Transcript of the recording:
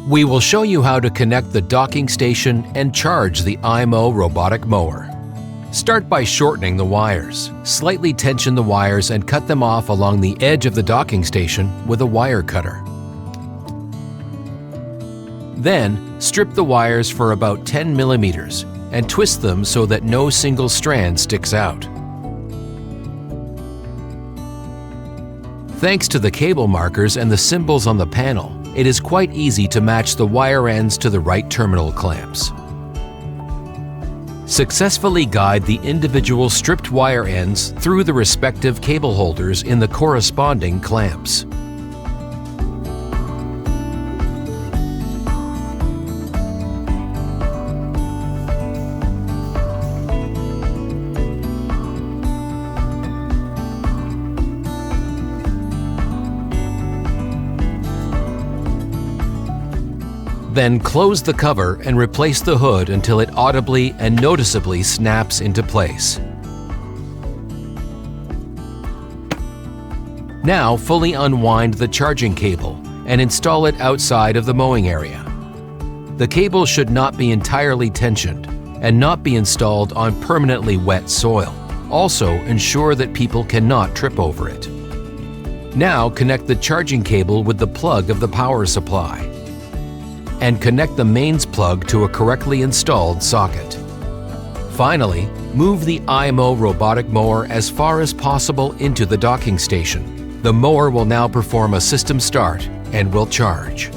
We will show you how to connect the docking station and charge the iMOW robotic mower. Start by shortening the wires. Slightly tension the wires and cut them off along the edge of the docking station with a wire cutter. Then, strip the wires for about 10 millimeters and twist them so that no single strand sticks out. Thanks to the cable markers and the symbols on the panel, it is quite easy to match the wire ends to the right terminal clamps. Successfully guide the individual stripped wire ends through the respective cable holders in the corresponding clamps. Then close the cover and replace the hood until it audibly and noticeably snaps into place. Now fully unwind the charging cable and install it outside of the mowing area. The cable should not be entirely tensioned and not be installed on permanently wet soil. Also, ensure that people cannot trip over it. Now connect the charging cable with the plug of the power supply and connect the mains plug to a correctly installed socket. Finally, move the iMOW robotic mower as far as possible into the docking station. The mower will now perform a system start and will charge.